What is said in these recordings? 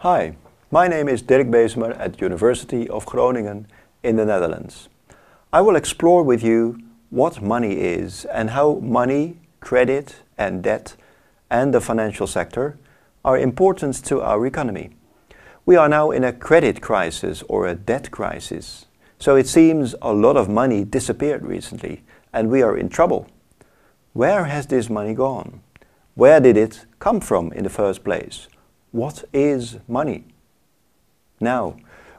Hi, my name is Dirk Bezemer at University of Groningen in the Netherlands. I will explore with you what money is and how money, credit and debt and the financial sector are important to our economy. We are now in a credit crisis or a debt crisis, so it seems a lot of money disappeared recently and we are in trouble. Where has this money gone? Where did it come from in the first place? What is money? Now,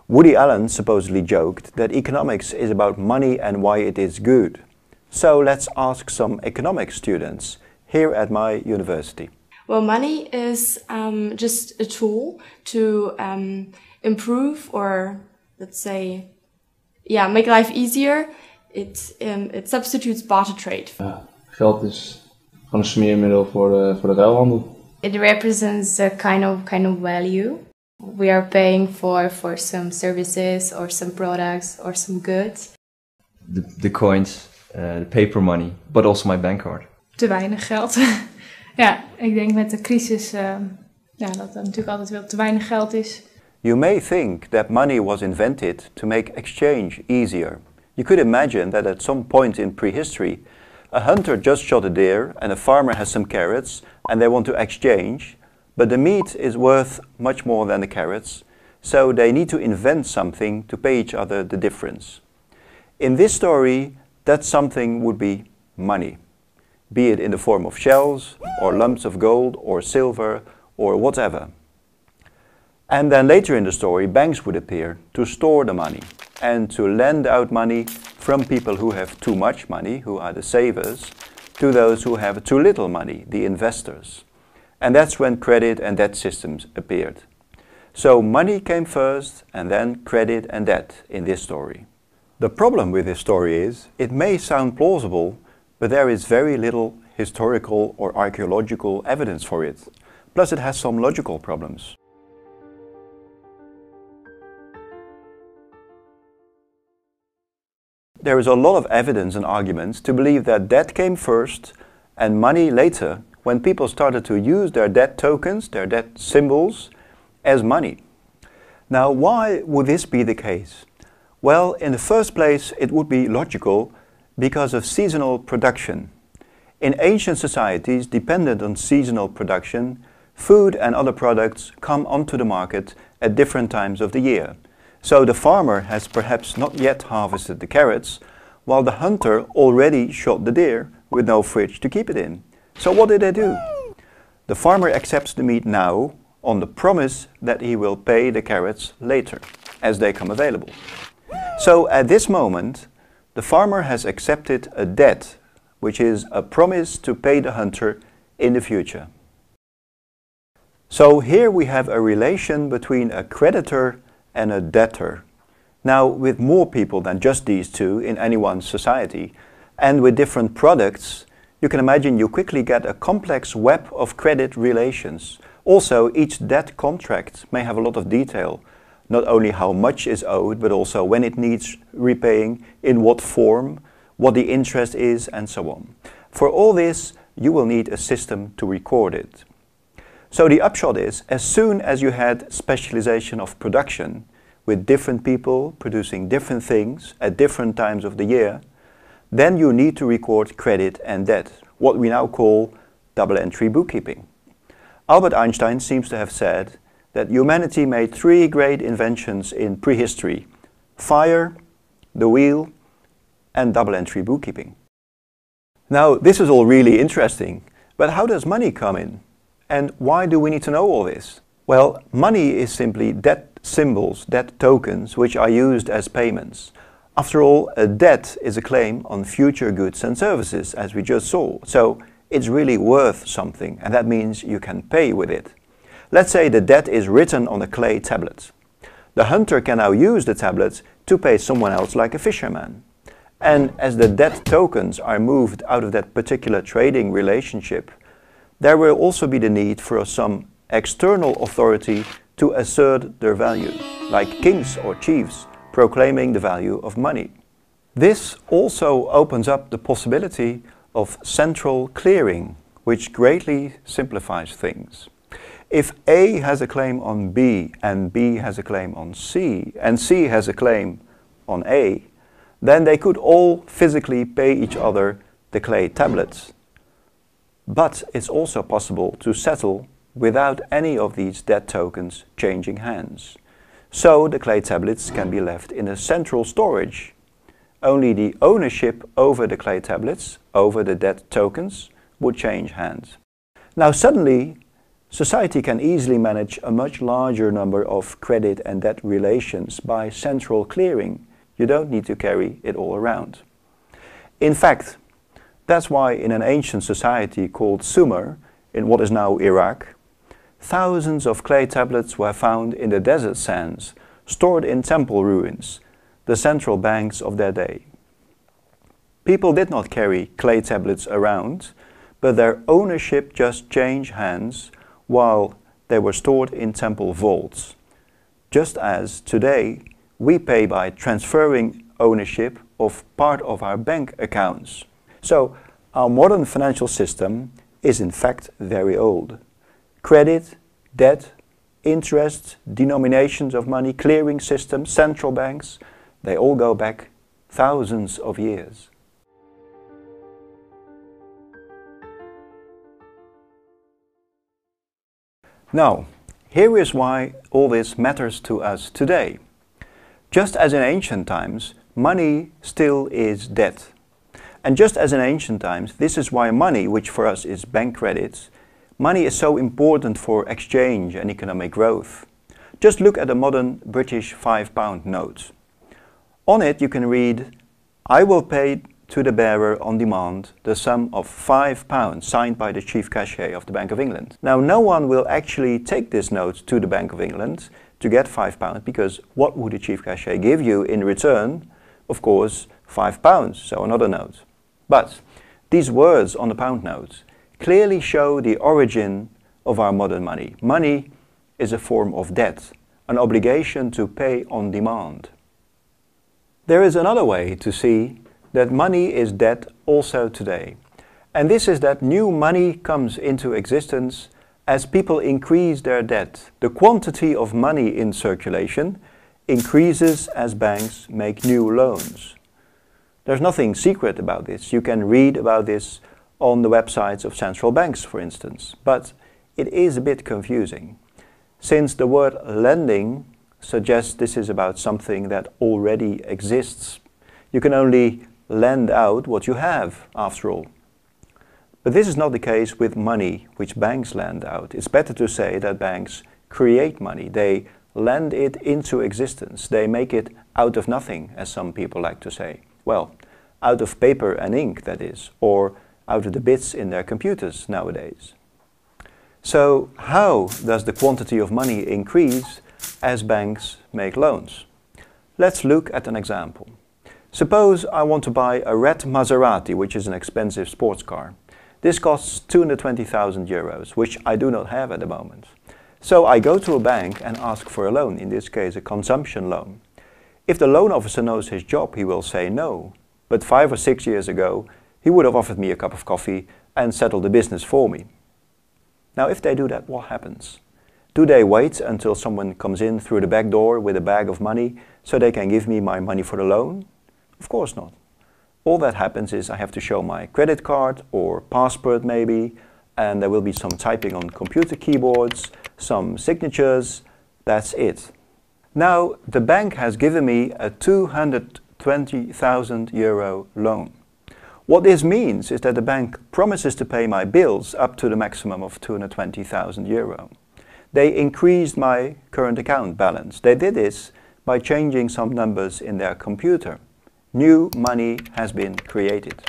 Woody Allen supposedly joked that economics is about money and why it is good. So let's ask some economics students here at my university. Well, money is just a tool to improve or, let's say, make life easier. It substitutes barter trade. Ja, geld is gewoon een smeermiddel voor de ruilhandel. It represents a kind of value. We are paying for some services or some products or some goods. The coins, the paper money, but also my bank card. Te weinig geld. Ja, ik denk met de crisis dat er natuurlijk altijd wel te weinig geld is. You may think that money was invented to make exchange easier. You could imagine that at some point in prehistory, a hunter just shot a deer and a farmer has some carrots and they want to exchange, but the meat is worth much more than the carrots, so they need to invent something to pay each other the difference. In this story, that something would be money, be it in the form of shells or lumps of gold or silver or whatever. And then later in the story, banks would appear to store the money and to lend out money from people who have too much money, who are the savers, to those who have too little money, the investors. And that's when credit and debt systems appeared. So money came first and then credit and debt in this story. The problem with this story is, it may sound plausible, but there is very little historical or archaeological evidence for it. Plus it has some logical problems. There is a lot of evidence and arguments to believe that debt came first and money later, when people started to use their debt tokens, their debt symbols, as money. Now, why would this be the case? Well, in the first place, it would be logical because of seasonal production. In ancient societies dependent on seasonal production, food and other products come onto the market at different times of the year. So the farmer has perhaps not yet harvested the carrots, while the hunter already shot the deer with no fridge to keep it in. So what did they do? The farmer accepts the meat now on the promise that he will pay the carrots later, as they come available. So at this moment, the farmer has accepted a debt, which is a promise to pay the hunter in the future. So here we have a relation between a creditor and a debtor. Now, with more people than just these two in any one society, and with different products, you can imagine you quickly get a complex web of credit relations. Also, each debt contract may have a lot of detail, not only how much is owed, but also when it needs repaying, in what form, what the interest is, and so on. For all this, you will need a system to record it. So the upshot is, as soon as you had specialization of production, with different people producing different things at different times of the year, then you need to record credit and debt, what we now call double-entry bookkeeping. Albert Einstein seems to have said that humanity made three great inventions in prehistory: fire, the wheel, and double-entry bookkeeping. Now, this is all really interesting, but how does money come in? And why do we need to know all this? Well, money is simply debt symbols, debt tokens, which are used as payments. After all, a debt is a claim on future goods and services, as we just saw. So it's really worth something, and that means you can pay with it. Let's say the debt is written on a clay tablet. The hunter can now use the tablet to pay someone else, like a fisherman. And as the debt tokens are moved out of that particular trading relationship, there will also be the need for some external authority to assert their value, like kings or chiefs proclaiming the value of money. This also opens up the possibility of central clearing, which greatly simplifies things. If A has a claim on B and B has a claim on C and C has a claim on A, then they could all physically pay each other the clay tablets. But it's also possible to settle without any of these debt tokens changing hands. So the clay tablets can be left in a central storage. Only the ownership over the clay tablets, over the debt tokens, would change hands. Now suddenly, society can easily manage a much larger number of credit and debt relations by central clearing. You don't need to carry it all around. In fact, that's why in an ancient society called Sumer, in what is now Iraq, thousands of clay tablets were found in the desert sands, stored in temple ruins, the central banks of their day. People did not carry clay tablets around, but their ownership just changed hands while they were stored in temple vaults. Just as today we pay by transferring ownership of part of our bank accounts. So our modern financial system is in fact very old. Credit, debt, interest, denominations of money, clearing systems, central banks, they all go back thousands of years. Now, here is why all this matters to us today. Just as in ancient times, money still is debt. And just as in ancient times, this is why money, which for us is bank credits, money is so important for exchange and economic growth. Just look at a modern British £5 note. On it you can read, "I will pay to the bearer on demand the sum of £5 signed by the chief cashier of the Bank of England." Now no one will actually take this note to the Bank of England to get £5 because what would the chief cashier give you in return? Of course, £5, so another note. But these words on the pound note clearly show the origin of our modern money. Money is a form of debt, an obligation to pay on demand. There is another way to see that money is debt also today. And this is that new money comes into existence as people increase their debt. The quantity of money in circulation increases as banks make new loans. There's nothing secret about this. You can read about this on the websites of central banks, for instance. But it is a bit confusing, since the word lending suggests this is about something that already exists. You can only lend out what you have, after all. But this is not the case with money which banks lend out. It's better to say that banks create money. They lend it into existence. They make it out of nothing, as some people like to say. Well, out of paper and ink, that is, or out of the bits in their computers nowadays. So how does the quantity of money increase as banks make loans? Let's look at an example. Suppose I want to buy a red Maserati, which is an expensive sports car. This costs 220,000 euros, which I do not have at the moment. So I go to a bank and ask for a loan, in this case a consumption loan. If the loan officer knows his job, he will say no. But 5 or 6 years ago, he would have offered me a cup of coffee and settled the business for me. Now if they do that, what happens? Do they wait until someone comes in through the back door with a bag of money so they can give me my money for the loan? Of course not. All that happens is I have to show my credit card or passport maybe, and there will be some typing on computer keyboards, some signatures, that's it. Now the bank has given me a 220,000 euro loan. What this means is that the bank promises to pay my bills up to the maximum of 220,000 euro. They increased my current account balance. They did this by changing some numbers in their computer. New money has been created.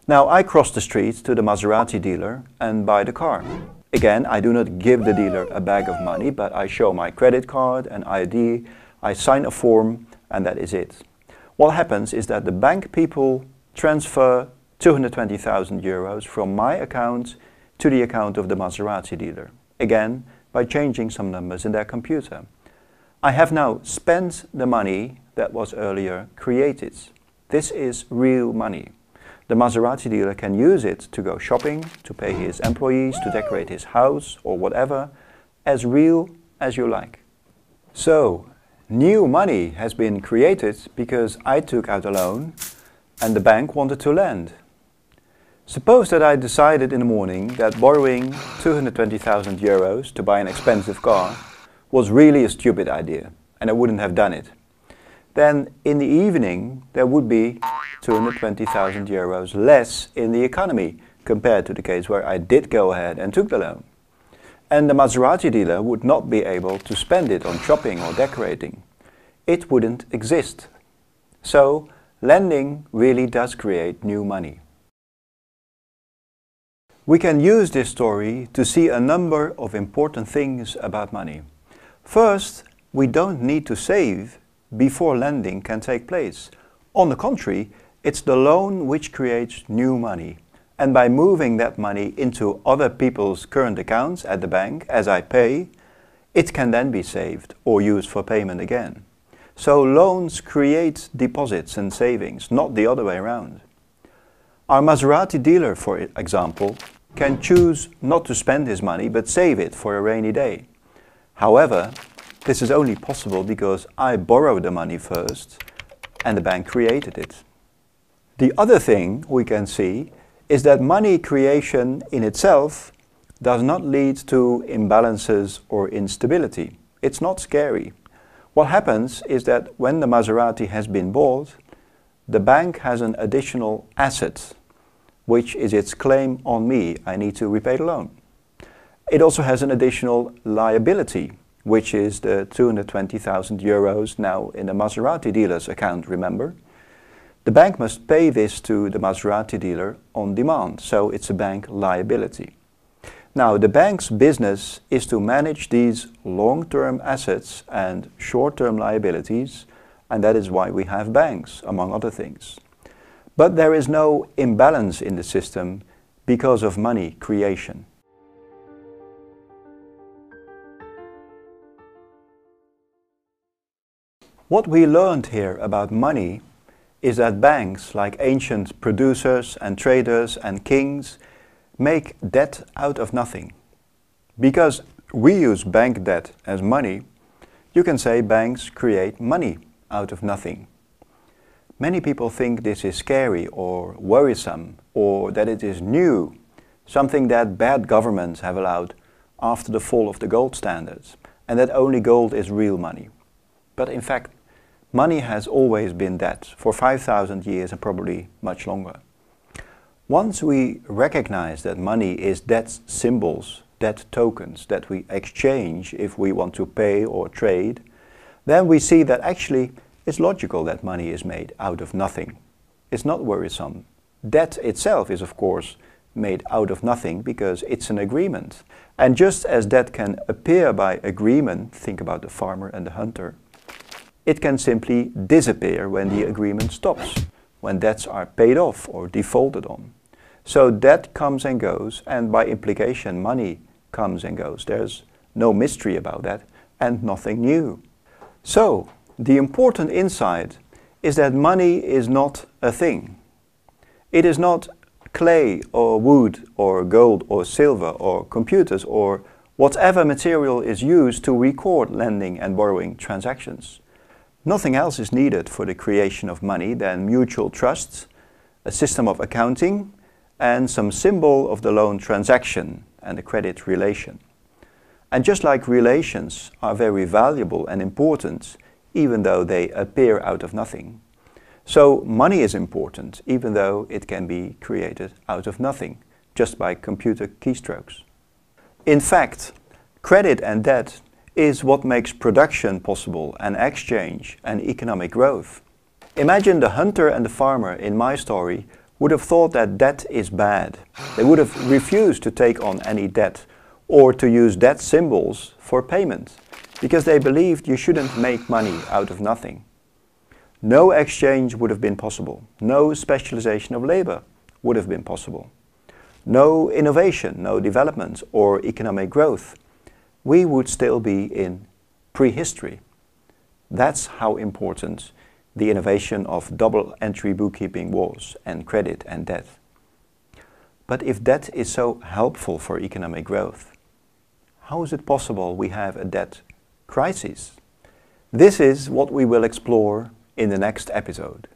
Now I cross the street to the Maserati dealer and buy the car. Again, I do not give the dealer a bag of money, but I show my credit card and ID, I sign a form, and that is it. What happens is that the bank people transfer 220,000 euros from my account to the account of the Maserati dealer. Again, by changing some numbers in their computer. I have now spent the money that was earlier created. This is real money. The Maserati dealer can use it to go shopping, to pay his employees, to decorate his house or whatever, as real as you like. So, new money has been created because I took out a loan and the bank wanted to lend. Suppose that I decided in the morning that borrowing 220,000 euros to buy an expensive car was really a stupid idea and I wouldn't have done it. Then in the evening there would be 220,000 euros less in the economy compared to the case where I did go ahead and took the loan. And the Maserati dealer would not be able to spend it on shopping or decorating. It wouldn't exist. So lending really does create new money. We can use this story to see a number of important things about money. First, we don't need to save before lending can take place. On the contrary, it's the loan which creates new money. And by moving that money into other people's current accounts at the bank as I pay, it can then be saved or used for payment again. So loans create deposits and savings, not the other way around. Our Maserati dealer, for example, can choose not to spend his money but save it for a rainy day. However, this is only possible because I borrowed the money first and the bank created it. The other thing we can see is that money creation in itself does not lead to imbalances or instability. It's not scary. What happens is that when the Maserati has been bought, the bank has an additional asset, which is its claim on me. I need to repay the loan. It also has an additional liability, which is the 220,000 euros now in the Maserati dealer's account, remember? The bank must pay this to the Maserati dealer on demand, so it's a bank liability. Now, the bank's business is to manage these long-term assets and short-term liabilities, and that is why we have banks, among other things. But there is no imbalance in the system because of money creation. What we learned here about money is that banks, like ancient producers and traders and kings, make debt out of nothing. Because we use bank debt as money, you can say banks create money out of nothing. Many people think this is scary or worrisome, or that it is new, something that bad governments have allowed after the fall of the gold standards, and that only gold is real money. But in fact, money has always been debt for 5,000 years and probably much longer. Once we recognize that money is debt symbols, debt tokens that we exchange if we want to pay or trade, then we see that actually it's logical that money is made out of nothing. It's not worrisome. Debt itself is of course made out of nothing because it's an agreement. And just as debt can appear by agreement, think about the farmer and the hunter, it can simply disappear when the agreement stops, when debts are paid off or defaulted on. So debt comes and goes, and by implication money comes and goes. There's no mystery about that and nothing new. So the important insight is that money is not a thing. It is not clay or wood or gold or silver or computers or whatever material is used to record lending and borrowing transactions. Nothing else is needed for the creation of money than mutual trust, a system of accounting, and some symbol of the loan transaction and the credit relation. And just like relations are very valuable and important, even though they appear out of nothing, so money is important, even though it can be created out of nothing, just by computer keystrokes. In fact, credit and debt is what makes production possible and exchange and economic growth. Imagine the hunter and the farmer in my story would have thought that debt is bad. They would have refused to take on any debt or to use debt symbols for payment because they believed you shouldn't make money out of nothing. No exchange would have been possible. No specialization of labor would have been possible. No innovation, no development or economic growth. We would still be in prehistory. That's how important the innovation of double entry bookkeeping was, and credit and debt. But if debt is so helpful for economic growth, how is it possible we have a debt crisis? This is what we will explore in the next episode.